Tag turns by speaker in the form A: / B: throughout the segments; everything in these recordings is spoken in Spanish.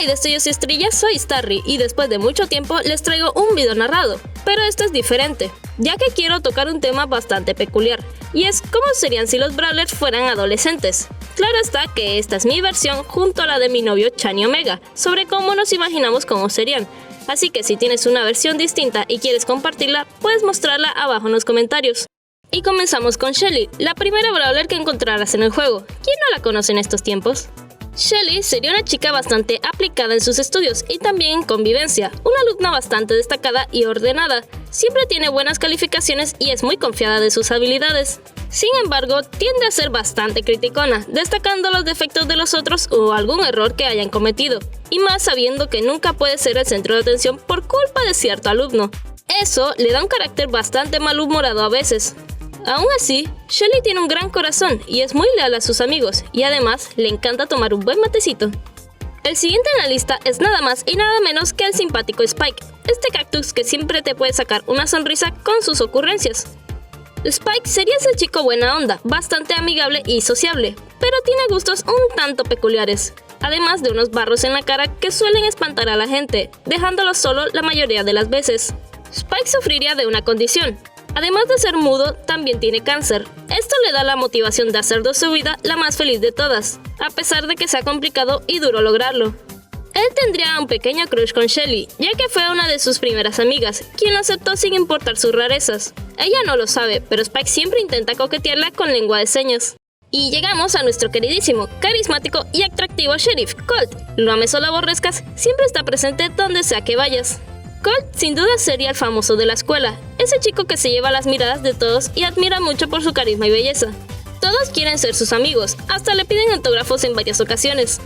A: Hey Destellos y Estrellas, soy Starry y después de mucho tiempo les traigo un video narrado, pero este es diferente, ya que quiero tocar un tema bastante peculiar, y es cómo serían si los Brawlers fueran adolescentes. Claro está que esta es mi versión junto a la de mi novio Chani Omega, sobre cómo nos imaginamos cómo serían, así que si tienes una versión distinta y quieres compartirla, puedes mostrarla abajo en los comentarios. Y comenzamos con Shelly, la primera Brawler que encontrarás en el juego. ¿Quién no la conoce en estos tiempos? Shelly sería una chica bastante aplicada en sus estudios y también en convivencia, una alumna bastante destacada y ordenada. Siempre tiene buenas calificaciones y es muy confiada de sus habilidades. Sin embargo, tiende a ser bastante criticona, destacando los defectos de los otros o algún error que hayan cometido, y más sabiendo que nunca puede ser el centro de atención por culpa de cierto alumno. Eso le da un carácter bastante malhumorado a veces. Aún así, Shelly tiene un gran corazón y es muy leal a sus amigos, y además le encanta tomar un buen matecito. El siguiente en la lista es nada más y nada menos que el simpático Spike, este cactus que siempre te puede sacar una sonrisa con sus ocurrencias. Spike sería ese chico buena onda, bastante amigable y sociable, pero tiene gustos un tanto peculiares, además de unos barros en la cara que suelen espantar a la gente, dejándolo solo la mayoría de las veces. Spike sufriría de una condición. Además de ser mudo, también tiene cáncer. Esto le da la motivación de hacer de su vida la más feliz de todas, a pesar de que sea complicado y duro lograrlo. Él tendría un pequeño crush con Shelly, ya que fue una de sus primeras amigas, quien lo aceptó sin importar sus rarezas. Ella no lo sabe, pero Spike siempre intenta coquetearla con lengua de señas. Y llegamos a nuestro queridísimo, carismático y atractivo sheriff, Colt. Lo ames o lo aborrezcas, siempre está presente donde sea que vayas. Colt sin duda sería el famoso de la escuela, ese chico que se lleva las miradas de todos y admira mucho por su carisma y belleza. Todos quieren ser sus amigos, hasta le piden autógrafos en varias ocasiones.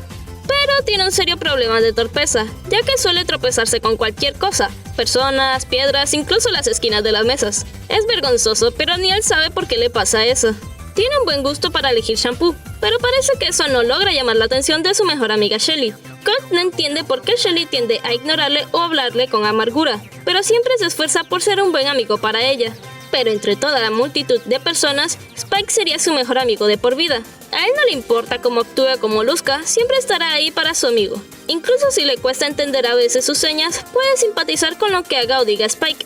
A: Pero tiene un serio problema de torpeza, ya que suele tropezarse con cualquier cosa, personas, piedras, incluso las esquinas de las mesas. Es vergonzoso, pero ni él sabe por qué le pasa eso. Tiene un buen gusto para elegir shampoo, pero parece que eso no logra llamar la atención de su mejor amiga Shelly. Colt no entiende por qué Shelly tiende a ignorarle o hablarle con amargura, pero siempre se esfuerza por ser un buen amigo para ella. Pero entre toda la multitud de personas, Spike sería su mejor amigo de por vida. A él no le importa cómo actúe o cómo luzca, siempre estará ahí para su amigo. Incluso si le cuesta entender a veces sus señas, puede simpatizar con lo que haga o diga Spike.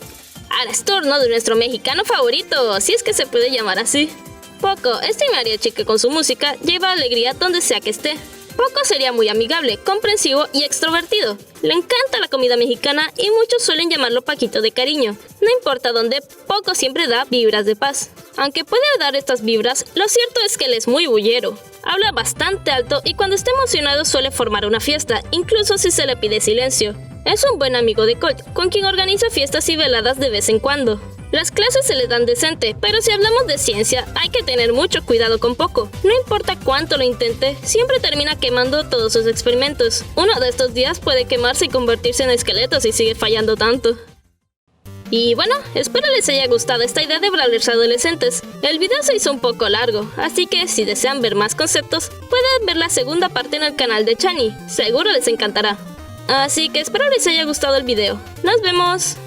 A: Ahora es turno de nuestro mexicano favorito, si es que se puede llamar así. Poco, este mariachi que con su música lleva alegría donde sea que esté. Poco sería muy amigable, comprensivo y extrovertido. Le encanta la comida mexicana y muchos suelen llamarlo Paquito de cariño. No importa dónde, Poco siempre da vibras de paz. Aunque puede dar estas vibras, lo cierto es que él es muy bullero. Habla bastante alto y cuando está emocionado suele formar una fiesta, incluso si se le pide silencio. Es un buen amigo de Colt, con quien organiza fiestas y veladas de vez en cuando. Las clases se le dan decente, pero si hablamos de ciencia, hay que tener mucho cuidado con Poco. No importa cuánto lo intente, siempre termina quemando todos sus experimentos. Uno de estos días puede quemarse y convertirse en esqueleto si sigue fallando tanto. Y bueno, espero les haya gustado esta idea de Brawlers adolescentes. El video se hizo un poco largo, así que si desean ver más conceptos, pueden ver la segunda parte en el canal de Chani. Seguro les encantará. Así que espero les haya gustado el video. ¡Nos vemos!